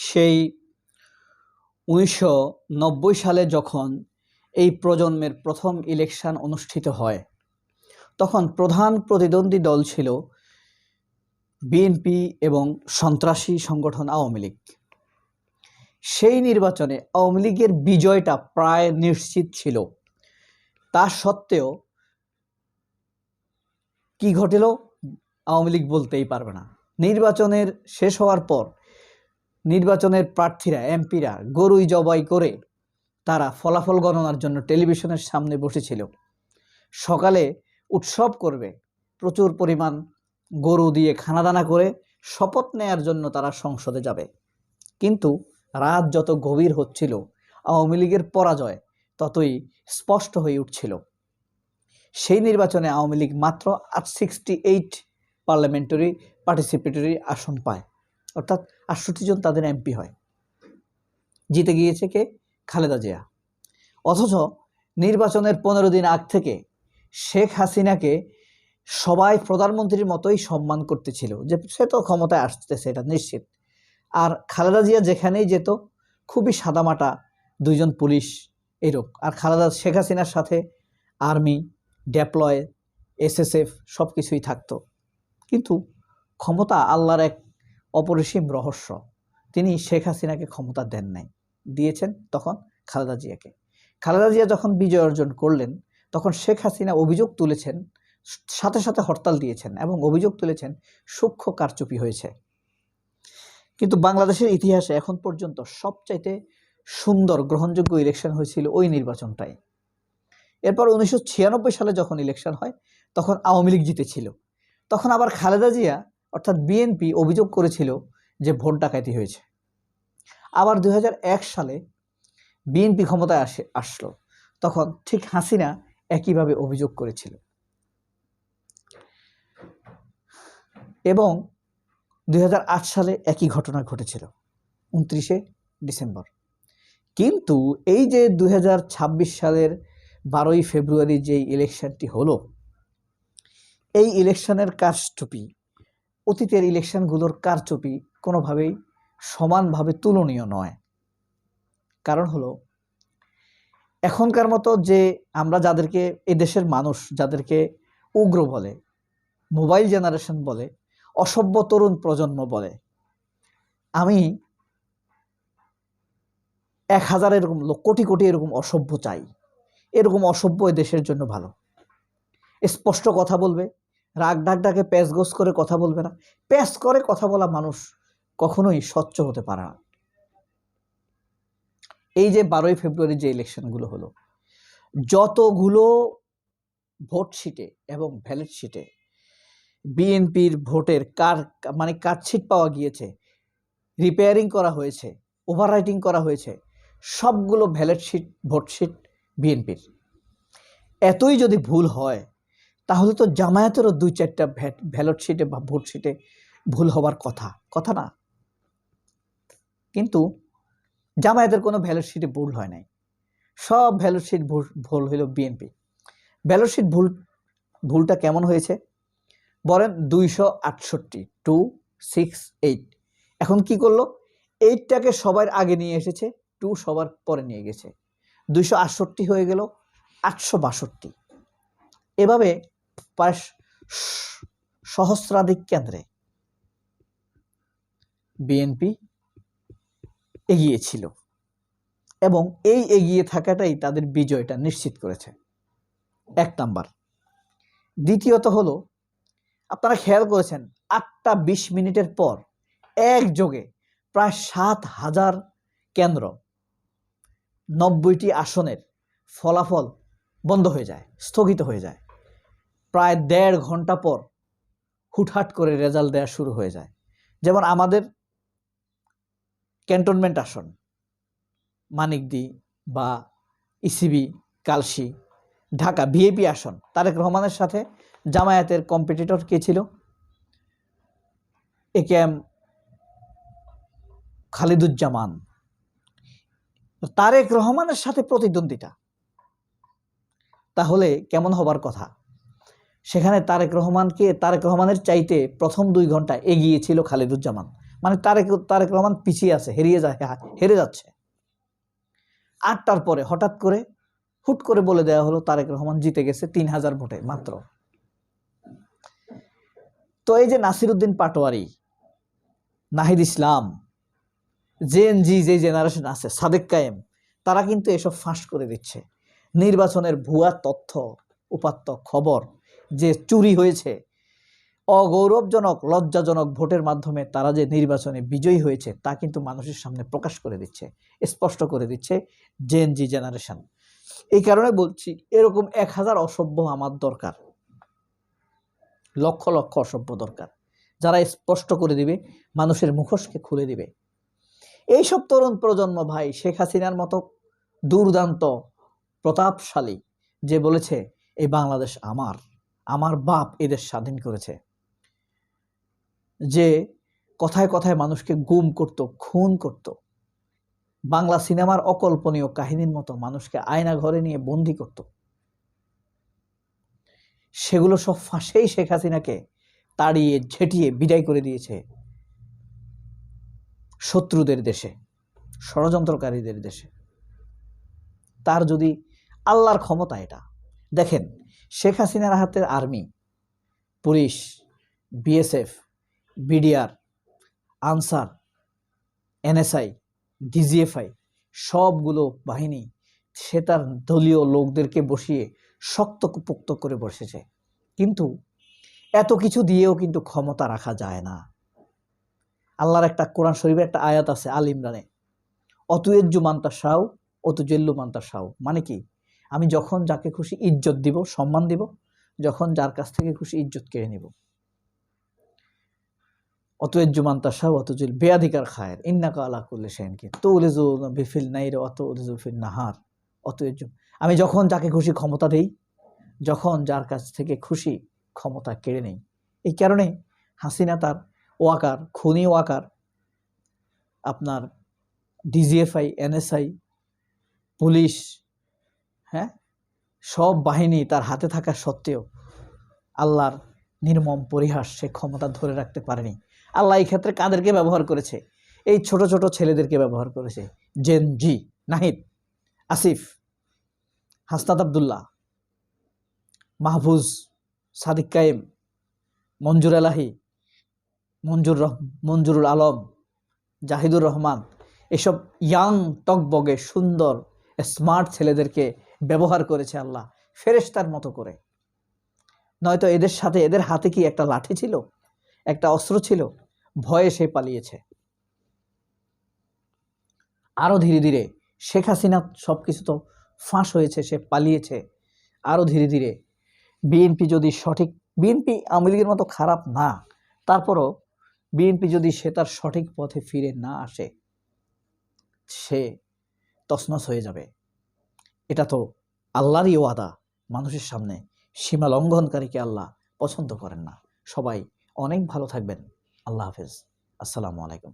সেই 1990 সালে যখন এই প্রজন্মের প্রথম ইলেকশন অনুষ্ঠিত হয়, তখন প্রধান প্রতিদ্বন্দ্বী দল ছিল বিএনপি এবং সন্ত্রাসী সংগঠন আওয়ামী লীগ। সেই নির্বাচনে আওয়ামী লীগের বিজয়টা প্রায় নিশ্চিত ছিল। তা সত্ত্বেও কি ঘটেল আওয়ামী লীগ বলতেই পারবে না। নির্বাচনের শেষ হওয়ার পর নির্বাচনের প্রার্থীরা, এমপিরা গরুই জবাই করে তারা ফলাফল গণনার জন্য টেলিভিশনের সামনে বসেছিল। সকালে উৎসব করবে, প্রচুর পরিমাণ গরু দিয়ে খানাদানা করে শপথ নেয়ার জন্য তারা সংসদে যাবে। কিন্তু রাত যত গভীর হচ্ছিল, আওয়ামী লীগের পরাজয় ততই স্পষ্ট হয়ে উঠছিল। সেই নির্বাচনে আওয়ামী লীগ মাত্র 68 পার্লামেন্টারি পার্টিসিপেটরি আসন পায়, অর্থাৎ 68 জন তাদের এমপি হয়। জিতে গিয়েছে কে? খালেদা জিয়া। অথচ নির্বাচনের 15 দিন আগ থেকে শেখ হাসিনাকে সবাই প্রধানমন্ত্রীর মতোই সম্মান করতেছিল, যে সে তো ক্ষমতায় আসতেছে, এটা নিশ্চিত। আর খালেদা জিয়া যেখানেই যেত খুবই সাদামাটা 2 জন পুলিশ এরকম। আর শেখ হাসিনার সাথে আর্মি, ডেপ্লয়, এসএসএফ সব কিছুই থাকতো। কিন্তু ক্ষমতা আল্লাহর এক অপরিসীম রহস্য। তিনি শেখ হাসিনাকে ক্ষমতা দেন নাই, দিয়েছেন তখন খালেদা জিয়াকে। খালেদা জিয়া যখন বিজয় অর্জন করলেন, তখন শেখ হাসিনা অভিযোগ তুলেছেন, সাথে সাথে হরতাল দিয়েছেন এবং অভিযোগ তুলেছেন সূক্ষ্ম কারচুপি হয়েছে। কিন্তু বাংলাদেশের ইতিহাসে এখন পর্যন্ত সবচাইতে সুন্দর গ্রহণযোগ্য ইলেকশন হয়েছিল ওই নির্বাচনটাই। এরপর 1996 সালে যখন ইলেকশন হয়, তখন আওয়ামী লীগ জিতেছিল। তখন আবার খালেদা জিয়া অর্থাৎ বিএনপি অভিযোগ করেছিল যে ভোট ডাকাতি হয়েছে। আবার 2001 সালে বিএনপি ক্ষমতায় আসলো, তখন ঠিক হাসিনা একইভাবে অভিযোগ করেছিল। এবং 2008 সালে একই ঘটনা ঘটেছিল 29শে ডিসেম্বর। কিন্তু এই যে 2026 সালের 12ই ফেব্রুয়ারি যে ইলেকশনটি হলো, এই ইলেকশনের কারচুপি অতীতের ইলেকশনগুলোর কারচুপি কোনোভাবেই সমানভাবে তুলনীয় নয়। কারণ হলো, এখনকার মতো যে আমরা যাদেরকে, এই দেশের মানুষ যাদেরকে উগ্র বলে, মোবাইল জেনারেশন বলে, অসভ্য তরুণ প্রজন্ম বলে, আমি 1000 এরকম কোটি কোটি এরকম অসভ্য চাই। এরকম অসভ্য এই দেশের জন্য ভালো। স্পষ্ট কথা বলবে, রাগ ঢাক ডাকে প্যাঁচ গোছ করে কথা বলবে না। প্যাঁচ করে কথা বলা মানুষ কখনোই স্বচ্ছ হতে পারে না। এই যে 12ই ফেব্রুয়ারি যে ইলেকশনগুলো হলো, যতগুলো ভোট শিটে এবং ব্যালট শিটে বিএনপির ভোটের কাটছিট পাওয়া গিয়েছে, রিপেয়ারিং করা হয়েছে, ওভাররাইটিং করা হয়েছে, সবগুলো ভোট শিট বিএনপির। এতই যদি ভুল হয়, তাহলে তো জামায়াতেরও 2-4টা ব্যালট শিটে বা ভোট শিটে ভুল হবার কথা না। কিন্তু জামায়াতের কোনো ব্যালট শিটে ভুল হয় নাই, সব ব্যালট শিট ভুল হইল বিএনপি। ব্যালট শিট ভুলটা কেমন হয়েছে বলেন? 268, 268। এখন কি করলো? 8টাকে সবার আগে নিয়ে এসেছে, 2 সবার পরে নিয়ে গেছে, 268 হয়ে গেল 862। এভাবে প্রায় সহস্রাধিক কেন্দ্রে বিএনপি এগিয়েছিল এবং এই এগিয়ে থাকাটাই তাদের বিজয়টা নিশ্চিত করেছে, 1 নাম্বার। দ্বিতীয়ত হলো, আপনারা খেয়াল করেছেন 8টা 20 মিনিটের পর একযোগে প্রায় 7000 কেন্দ্র, 90টি আসনের ফলাফল বন্ধ হয়ে যায়, স্থগিত হয়ে যায়। প্রায় 1.5 ঘন্টা পর হুটহাট করে রেজাল্ট দেওয়া শুরু হয়ে যায়। যেমন আমাদের ক্যান্টনমেন্ট আসন মানিকদি বা ইসিবি, কালশি, ঢাকা ভিআইপি আসন, তারেক রহমানের সাথে জামায়াতের কম্পিটিটর কে ছিল? একেএম খালিদুজ্জামান। তারেক রহমানের সাথে প্রতিদ্বন্দ্বিতা, তাহলে কেমন হবার কথা? সেখানে তারেক রহমানের চাইতে প্রথম 2 ঘন্টা এগিয়ে ছিল খালিদুজ্জামান, মানে তারেক রহমান পিছিয়ে আছে, হেরে যাচ্ছে। 8টার পরে হঠাৎ করে হুট করে বলে দেওয়া হলো তারেক রহমান জিতে গেছে 3000 ভোটে মাত্র। তো এই যে নাসিরউদ্দিন পাটোয়ারি, নাহিদ ইসলাম, জেএনজি যে জেনারেশন আছে, সাদেক কায়েম, তারা কিন্তু এসব ফাঁস করে দিচ্ছে। নির্বাচনের ভুয়া তথ্য উপাত্ত খবর যে চুরি হয়েছে, অগৌরবজনক লজ্জাজনক ভোটের মাধ্যমে তারা যে নির্বাচনে বিজয়ী হয়েছে তা কিন্তু মানুষের সামনে প্রকাশ করে দিচ্ছে, স্পষ্ট করে দিচ্ছে জেএনজি জেনারেশন। এই কারণে বলছি এরকম 1000 অসভ্য আমার দরকার, লক্ষ লক্ষ অসভ্য দরকার, যারা স্পষ্ট করে দিবে, মানুষের মুখোশকে খুলে দিবে। এইসব তরুণ প্রজন্ম ভাই শেখ হাসিনার মতো দুর্দান্ত প্রতাপশালী, যে বলেছে এই বাংলাদেশ আমার, আমার বাপ এদের স্বাধীন করেছে, যে কথায় কথায় মানুষকে গুম করত, খুন করত, বাংলা সিনেমার অকল্পনীয় কাহিনীর মতো মানুষকে আয়না ঘরে নিয়ে বন্দি করত, সেগুলো সব ফাঁসেই শেখ হাসিনাকে তাড়িয়ে ঝেঁটিয়ে বিদায় করে দিয়েছে শত্রুদের দেশে, ষড়যন্ত্রকারীদের দেশে। তার যদি আল্লাহর ক্ষমতা, এটা দেখেন শেখ হাসিনার হাতের army, police, BSF, BDR, answer, NSI, DGFI, সবগুলো বাহিনী সে তার দলীয় লোকদেরকে বসিয়ে শক্তপোক্ত করে বসেছে। কিন্তু এত কিছু দিয়েও কিন্তু ক্ষমতা রাখা যায় না। আল্লাহর একটা কোরআন শরীফের একটা আয়াত আছে আল ইমরানে, অতুয়েজ্জু মান্তা সাউ অতুজেল্লু মান্তা সাউ, মানে কি, আমি যখন যাকে খুশি ইজ্জত দিব, সম্মান দিব, যখন যার কাছ থেকে খুশি ইজ্জত কেড়ে নিব। অতুয়েজ্জু মান্তা সাউ অতুজেল বেয়াধিকার খায়ের ইন্নাকা আলা কুল্লি শাইইন কি তুলিজু বিফিল নাইর অতুলিজু ফিল নাহার অতুয়েজ্জু, আমি যখন যাকে খুশি ক্ষমতা দেই, যখন যার কাছ থেকে খুশি ক্ষমতা কেড়ে নেই। এই কারণে হাসিনা তার ওয়াকার, খুনি ওয়াকার, আপনার ডিজিএফআই, এনএসআই, পুলিশ, হ্যাঁ, সব বাহিনী তার হাতে থাকা সত্ত্বেও আল্লাহর নির্মম পরিহাস, সে ক্ষমতা ধরে রাখতে পারেনি। আল্লাহ এই ক্ষেত্রে কাদেরকে ব্যবহার করেছে? এই ছোট ছোট ছেলেদেরকে ব্যবহার করেছে। জেন জি, নাহিদ, আসিফ, হাসনাত আব্দুল্লাহ, মাহফুজ, সাদিক কায়েম, মঞ্জুর এলাহি, মঞ্জুরুল আলম, জাহিদুর রহমান, এসব ইয়াং টকবগে সুন্দর স্মার্ট ছেলেদেরকে ব্যবহার করেছে আল্লাহ ফেরেশতার মতো করে। নয়তো এদের সাথে, এদের হাতে কি একটা লাঠি ছিল, একটা অস্ত্র ছিল? ভয়ে সে পালিয়েছে। আরো ধীরে ধীরে শেখ হাসিনা সবকিছু তো ফাঁস হয়েছে, সে পালিয়েছে। আরো ধীরে ধীরে বিএনপি যদি সঠিক, বিএনপি আওয়ামী লীগের মতো খারাপ না, তারপরও বিএনপি যদি সে তার সঠিক পথে ফিরে না আসে, সে তছনছ হয়ে যাবে। এটা তো আল্লাহরই ওয়াদা মানুষের সামনে। সীমা লঙ্ঘনকারীকে আল্লাহ পছন্দ করেন না। সবাই অনেক ভালো থাকবেন। আল্লাহ হাফেজ। আসসালামু আলাইকুম।